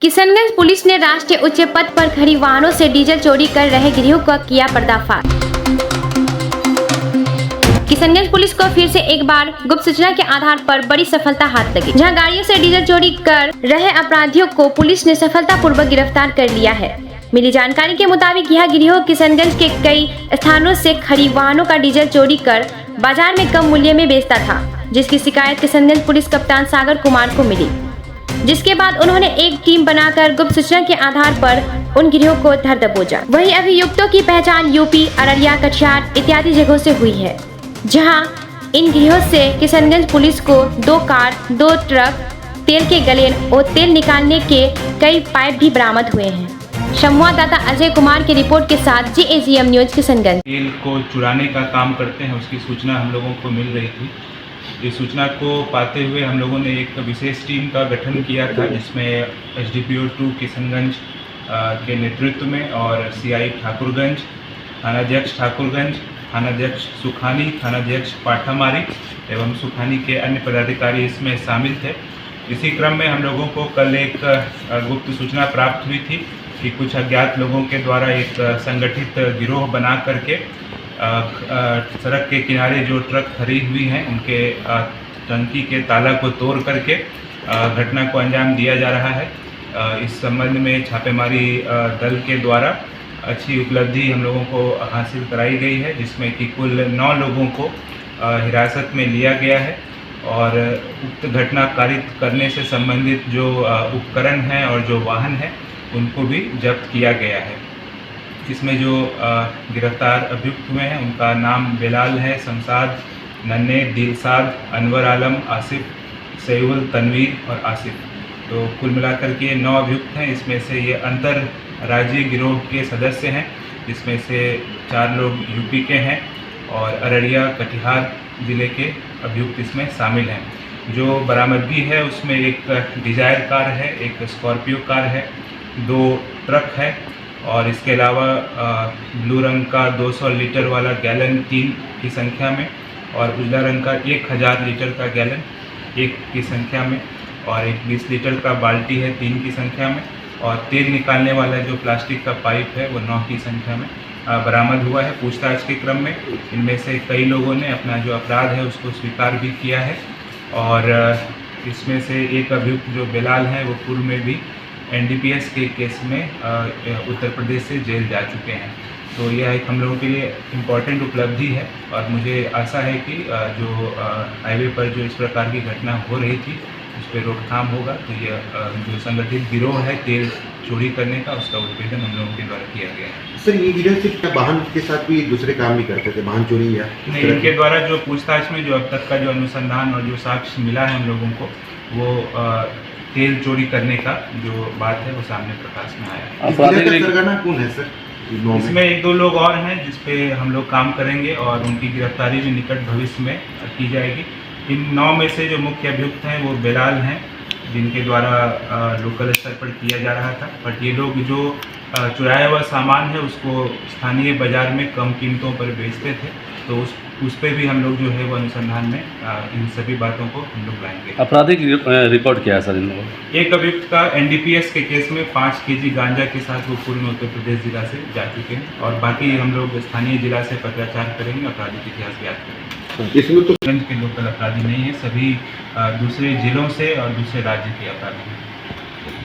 Kishanganj police ने राष्ट्रीय उच्च पथ पर खड़ी वाहनों से डीजल चोरी कर रहे गिरोह का किया पर्दाफाश। किशनगंज पुलिस को फिर से एक बार गुप्त सूचना के आधार पर बड़ी सफलता हाथ लगी, जहां गाड़ियों से डीजल चोरी कर रहे अपराधियों को पुलिस ने सफलतापूर्वक गिरफ्तार कर लिया है। मिली जानकारी के मुताबिक यह गिरोह किशनगंज के कई स्थानों से खड़ी वाहनों का डीजल चोरी कर बाजार में कम मूल्य में बेचता था, जिसकी शिकायत किशनगंज पुलिस कप्तान सागर कुमार को मिली, जिसके बाद उन्होंने एक टीम बनाकर गुप्त सूचना के आधार पर उन गिरोह को धर दबोचा। वहीं अभियुक्तों की पहचान यूपी, अररिया, कटिहार इत्यादि जगहों से हुई है, जहां इन गिरोह से किशनगंज पुलिस को 2 कार, 2 ट्रक, तेल के गैलन और तेल निकालने के कई पाइप भी बरामद हुए हैं। संवाददाता अजय कुमार की रिपोर्ट के साथ JAGM न्यूज किशनगंज। तेल को चुराने का काम करते हैं, उसकी सूचना हम लोगों को मिल रही थी। इस सूचना को पाते हुए हम लोगों ने एक विशेष टीम का गठन किया था, जिसमें SDPO 2 किशनगंज के नेतृत्व में और CI ठाकुरगंज, थानाध्यक्ष ठाकुरगंज, थानाध्यक्ष सुखानी, थानाध्यक्ष पाठामारी एवं सुखानी के अन्य पदाधिकारी इसमें शामिल थे। इसी क्रम में हम लोगों को कल एक गुप्त सूचना प्राप्त हुई थी कि कुछ अज्ञात लोगों के द्वारा एक संगठित गिरोह बना करके सड़क के किनारे जो ट्रक खड़ी हुई हैं उनके टंकी के ताला को तोड़ करके घटना को अंजाम दिया जा रहा है। इस संबंध में छापेमारी दल के द्वारा अच्छी उपलब्धि हम लोगों को हासिल कराई गई है, जिसमें कि कुल 9 लोगों को हिरासत में लिया गया है और उक्त घटना कारित करने से संबंधित जो उपकरण हैं और जो वाहन हैं उनको भी जब्त किया गया है। इसमें जो गिरफ्तार अभियुक्त हुए हैं उनका नाम बेलाल है, शमशाद, नन्हे, दिलशाद, अनवर आलम, आसिफ, सैयुल, तनवीर और आसिफ। तो कुल मिलाकर के 9 अभियुक्त हैं। इसमें से ये अंतर राज्यीय गिरोह के सदस्य हैं, जिसमें से 4 लोग यूपी के हैं और अररिया, कटिहार ज़िले के अभियुक्त इसमें शामिल हैं। जो बरामदगी है उसमें एक डिजायर कार है, एक स्कॉर्पियो कार है, 2 ट्रक है और इसके अलावा ब्लू रंग का 200 लीटर वाला गैलन 3 की संख्या में और उजला रंग का 1000 लीटर का गैलन 1 की संख्या में और एक 20 लीटर का बाल्टी है 3 की संख्या में और तेल निकालने वाला जो प्लास्टिक का पाइप है वो 9 की संख्या में बरामद हुआ है। पूछताछ के क्रम में इनमें से कई लोगों ने अपना जो अपराध है उसको स्वीकार भी किया है और इसमें से एक अभियुक्त जो बेलाल है वो पूर्व में भी NDPS के केस में उत्तर प्रदेश से जेल जा चुके हैं। तो यह एक हम लोगों के लिए इम्पॉर्टेंट उपलब्धि है और मुझे आशा है कि जो हाईवे पर जो इस प्रकार की घटना हो रही थी उस पर रोकथाम होगा। तो यह जो संगठित गिरोह है तेल चोरी करने का, उसका उद्भेदन हम लोगों के द्वारा किया गया है। सर, ये गिरोह सिर्फ वाहन के साथ भी दूसरे काम भी करते थे, वाहन चोरी या नहीं? इनके द्वारा जो पूछताछ में जो अब तक का जो अनुसंधान और जो साक्ष्य मिला है हम लोगों को, वो तेल चोरी करने का जो बात है वो सामने प्रकाश में आया। सरगना कौन है सर? इसमें 1-2 लोग और हैं जिस पे हम लोग काम करेंगे और उनकी गिरफ्तारी भी निकट भविष्य में की जाएगी। इन 9 में से जो मुख्य अभियुक्त हैं वो बेलाल हैं, जिनके द्वारा लोकल स्तर पर किया जा रहा था। बट ये लोग जो चुराया हुआ सामान है उसको स्थानीय बाजार में कम कीमतों पर बेचते थे, तो उस पर भी हम लोग जो है वो अनुसंधान में इन सभी बातों को हम लोग लाएंगे। आपराधिक रिकॉर्ड क्या है सर इन लोगों? एक अभियुक्त का NDPS के केस में 5 kg गांजा के साथ वो पूर्व में उत्तर प्रदेश जिला से जा चुके हैं और बाकी हम लोग स्थानीय जिला से पत्राचार करेंगे, आपराधिक इतिहास ज्ञात करेंगे। इसमें तो गंज के लोकल अपराधी नहीं है, सभी दूसरे जिलों से और दूसरे राज्य के अपराधी हैं।